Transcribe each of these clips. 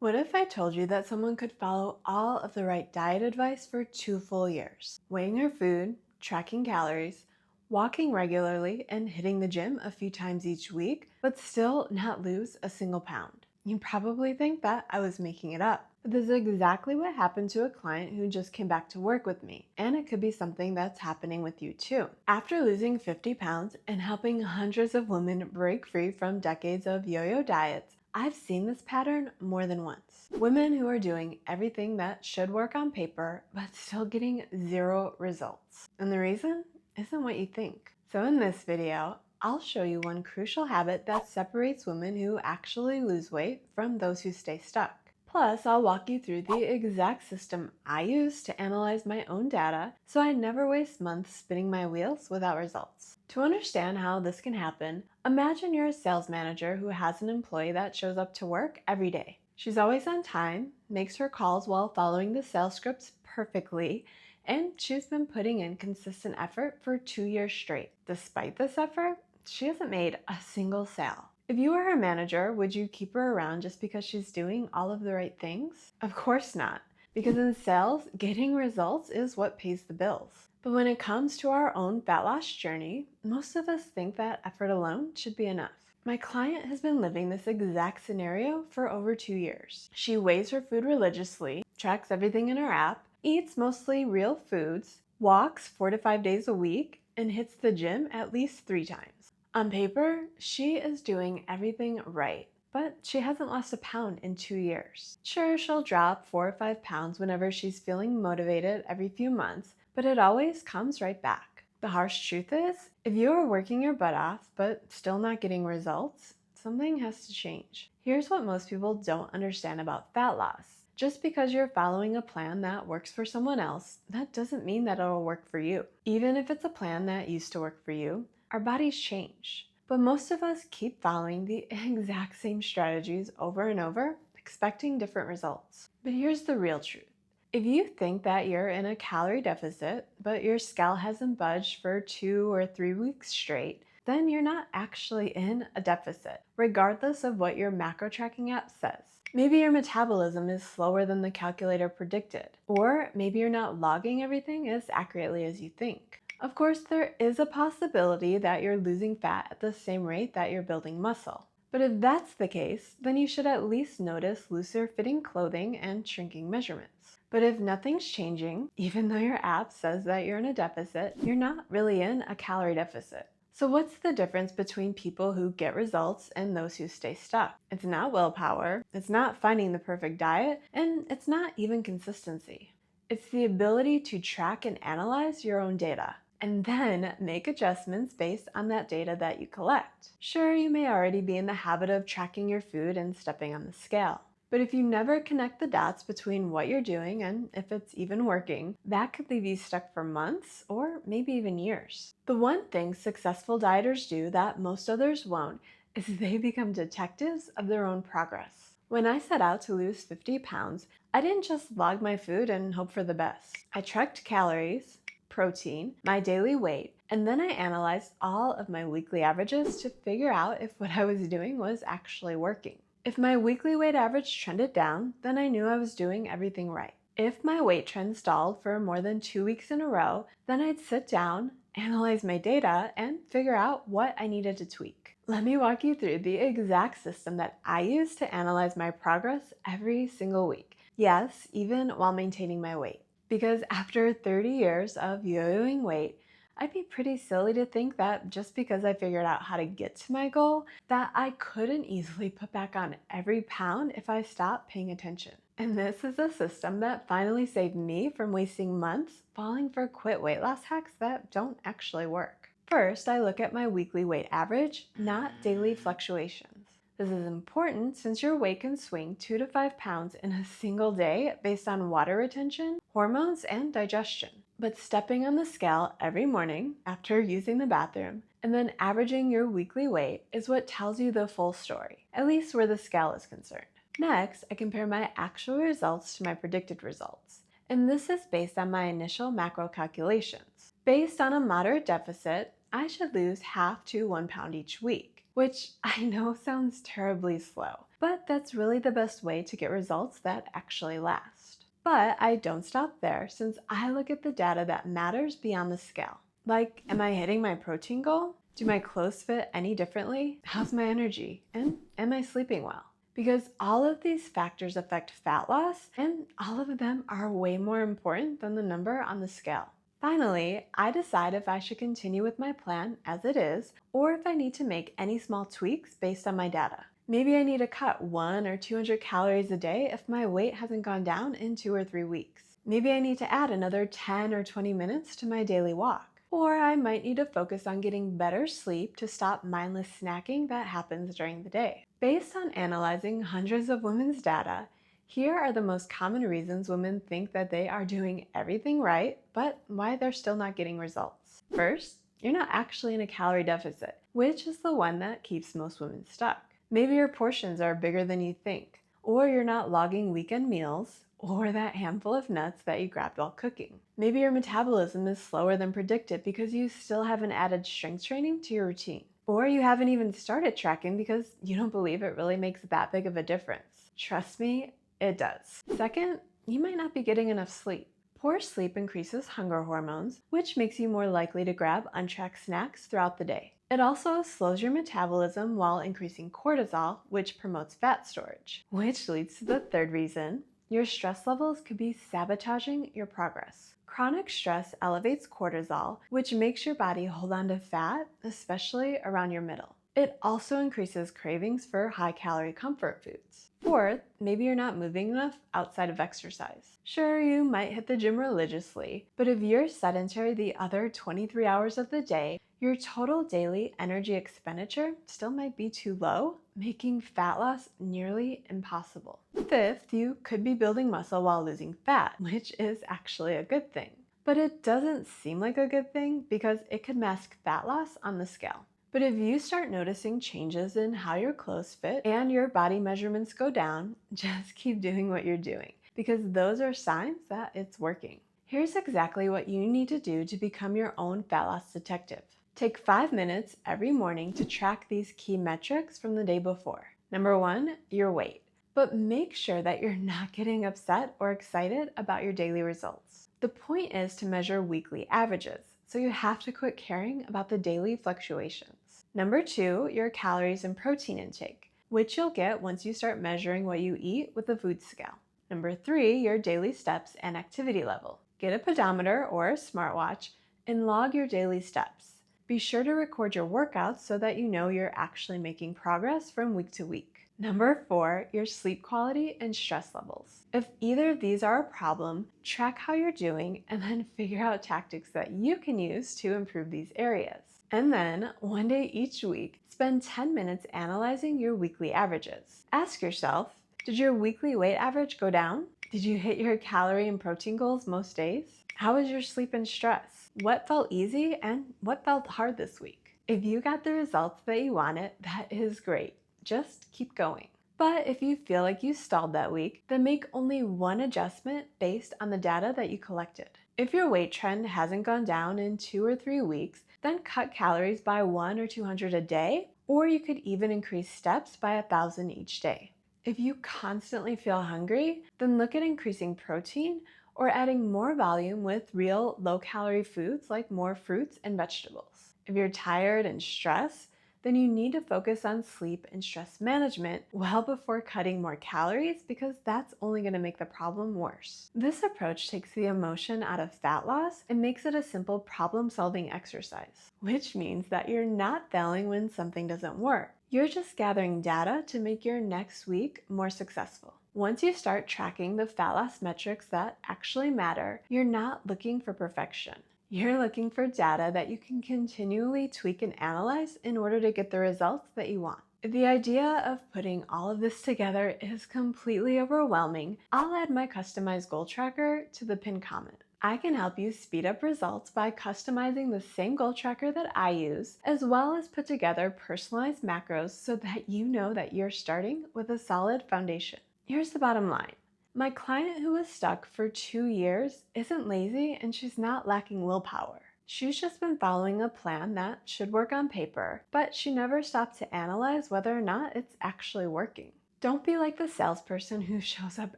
What if I told you that someone could follow all of the right diet advice for 2 full years? Weighing her food, tracking calories, walking regularly, and hitting the gym a few times each week, but still not lose a single pound. You'd probably think that I was making it up. But this is exactly what happened to a client who just came back to work with me. And it could be something that's happening with you too. After losing 50 pounds and helping hundreds of women break free from decades of yo-yo diets, I've seen this pattern more than once. Women who are doing everything that should work on paper, but still getting zero results. And the reason isn't what you think. So in this video, I'll show you one crucial habit that separates women who actually lose weight from those who stay stuck. Plus, I'll walk you through the exact system I use to analyze my own data so I never waste months spinning my wheels without results. To understand how this can happen, imagine you're a sales manager who has an employee that shows up to work every day. She's always on time, makes her calls while following the sales scripts perfectly, and she's been putting in consistent effort for 2 years straight. Despite this effort, she hasn't made a single sale. If you were her manager, would you keep her around just because she's doing all of the right things? Of course not, because in sales, getting results is what pays the bills. But when it comes to our own fat loss journey, most of us think that effort alone should be enough. My client has been living this exact scenario for over 2 years. She weighs her food religiously, tracks everything in her app, eats mostly real foods, walks 4 to 5 days a week, and hits the gym at least 3 times. On paper, she is doing everything right, but she hasn't lost a pound in 2 years. Sure, she'll drop 4 or 5 pounds whenever she's feeling motivated every few months, but it always comes right back. The harsh truth is, if you are working your butt off but still not getting results, something has to change. Here's what most people don't understand about fat loss. Just because you're following a plan that works for someone else, that doesn't mean that it'll work for you. Even if it's a plan that used to work for you, our bodies change. But most of us keep following the exact same strategies over and over, expecting different results. But here's the real truth. If you think that you're in a calorie deficit, but your scale hasn't budged for 2 or 3 weeks straight, then you're not actually in a deficit, regardless of what your macro tracking app says. Maybe your metabolism is slower than the calculator predicted, or maybe you're not logging everything as accurately as you think. Of course, there is a possibility that you're losing fat at the same rate that you're building muscle. But if that's the case, then you should at least notice looser fitting clothing and shrinking measurements. But if nothing's changing, even though your app says that you're in a deficit, you're not really in a calorie deficit. So what's the difference between people who get results and those who stay stuck? It's not willpower, it's not finding the perfect diet, and it's not even consistency. It's the ability to track and analyze your own data, and then make adjustments based on that data that you collect. Sure, you may already be in the habit of tracking your food and stepping on the scale. But if you never connect the dots between what you're doing and if it's even working, that could leave you stuck for months or maybe even years. The one thing successful dieters do that most others won't is they become detectives of their own progress. When I set out to lose 50 pounds, I didn't just log my food and hope for the best. I tracked calories, protein, my daily weight, and then I analyzed all of my weekly averages to figure out if what I was doing was actually working. If my weekly weight average trended down, then I knew I was doing everything right. If my weight trend stalled for more than 2 weeks in a row, then I'd sit down, analyze my data, and figure out what I needed to tweak. Let me walk you through the exact system that I use to analyze my progress every single week. Yes, even while maintaining my weight. Because after 30 years of yo-yoing weight, I'd be pretty silly to think that just because I figured out how to get to my goal, that I couldn't easily put back on every pound if I stopped paying attention. And this is a system that finally saved me from wasting months falling for quick weight loss hacks that don't actually work. First, I look at my weekly weight average, not daily fluctuations. This is important since your weight can swing 2 to 5 pounds in a single day based on water retention, hormones, and digestion. But stepping on the scale every morning after using the bathroom and then averaging your weekly weight is what tells you the full story, at least where the scale is concerned. Next, I compare my actual results to my predicted results, and this is based on my initial macro calculations. Based on a moderate deficit, I should lose half to 1 pound each week, which I know sounds terribly slow, but that's really the best way to get results that actually last. But I don't stop there, since I look at the data that matters beyond the scale. Like, am I hitting my protein goal? Do my clothes fit any differently? How's my energy? And am I sleeping well? Because all of these factors affect fat loss, and all of them are way more important than the number on the scale. Finally, I decide if I should continue with my plan as it is, or if I need to make any small tweaks based on my data. Maybe I need to cut 1 or 200 calories a day if my weight hasn't gone down in 2 or 3 weeks. Maybe I need to add another 10 or 20 minutes to my daily walk. Or I might need to focus on getting better sleep to stop mindless snacking that happens during the day. Based on analyzing hundreds of women's data, here are the most common reasons women think that they are doing everything right, but why they're still not getting results. First, you're not actually in a calorie deficit, which is the one that keeps most women stuck. Maybe your portions are bigger than you think, or you're not logging weekend meals, or that handful of nuts that you grabbed while cooking. Maybe your metabolism is slower than predicted because you still haven't added strength training to your routine. Or you haven't even started tracking because you don't believe it really makes that big of a difference. Trust me, it does. Second, you might not be getting enough sleep. Poor sleep increases hunger hormones, which makes you more likely to grab untracked snacks throughout the day. It also slows your metabolism while increasing cortisol, which promotes fat storage. Which leads to the third reason: your stress levels could be sabotaging your progress. Chronic stress elevates cortisol, which makes your body hold on to fat, especially around your middle. It also increases cravings for high-calorie comfort foods. Fourth, maybe you're not moving enough outside of exercise. Sure, you might hit the gym religiously, but if you're sedentary the other 23 hours of the day, your total daily energy expenditure still might be too low, making fat loss nearly impossible. Fifth, you could be building muscle while losing fat, which is actually a good thing. But it doesn't seem like a good thing because it could mask fat loss on the scale. But if you start noticing changes in how your clothes fit and your body measurements go down, just keep doing what you're doing, because those are signs that it's working. Here's exactly what you need to do to become your own fat loss detective. Take 5 minutes every morning to track these key metrics from the day before. Number 1, your weight. But make sure that you're not getting upset or excited about your daily results. The point is to measure weekly averages, so you have to quit caring about the daily fluctuations. Number 2, your calories and protein intake, which you'll get once you start measuring what you eat with a food scale. Number 3, your daily steps and activity level. Get a pedometer or a smartwatch and log your daily steps. Be sure to record your workouts so that you know you're actually making progress from week to week. Number 4, your sleep quality and stress levels. If either of these are a problem, track how you're doing and then figure out tactics that you can use to improve these areas. And then, one day each week, spend 10 minutes analyzing your weekly averages. Ask yourself, did your weekly weight average go down? Did you hit your calorie and protein goals most days? How was your sleep and stress? What felt easy and what felt hard this week? If you got the results that you wanted, that is great. Just keep going. But if you feel like you stalled that week, then make only one adjustment based on the data that you collected. If your weight trend hasn't gone down in 2 or 3 weeks, then cut calories by 1 or 200 a day, or you could even increase steps by 1,000 each day. If you constantly feel hungry, then look at increasing protein or adding more volume with real low-calorie foods like more fruits and vegetables. If you're tired and stressed, then you need to focus on sleep and stress management well before cutting more calories, because that's only going to make the problem worse. This approach takes the emotion out of fat loss and makes it a simple problem-solving exercise, which means that you're not failing when something doesn't work. You're just gathering data to make your next week more successful. Once you start tracking the fat loss metrics that actually matter, you're not looking for perfection. You're looking for data that you can continually tweak and analyze in order to get the results that you want. If the idea of putting all of this together is completely overwhelming, I'll add my customized goal tracker to the pinned comment. I can help you speed up results by customizing the same goal tracker that I use, as well as put together personalized macros so that you know that you're starting with a solid foundation. Here's the bottom line. My client who was stuck for 2 years isn't lazy, and she's not lacking willpower. She's just been following a plan that should work on paper, but she never stopped to analyze whether or not it's actually working. Don't be like the salesperson who shows up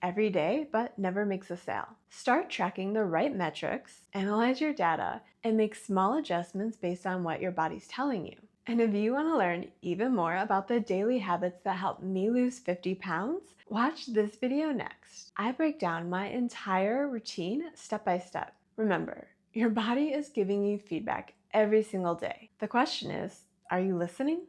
every day but never makes a sale. Start tracking the right metrics, analyze your data, and make small adjustments based on what your body's telling you. And if you want to learn even more about the daily habits that helped me lose 50 pounds, watch this video next. I break down my entire routine step by step. Remember, your body is giving you feedback every single day. The question is, are you listening?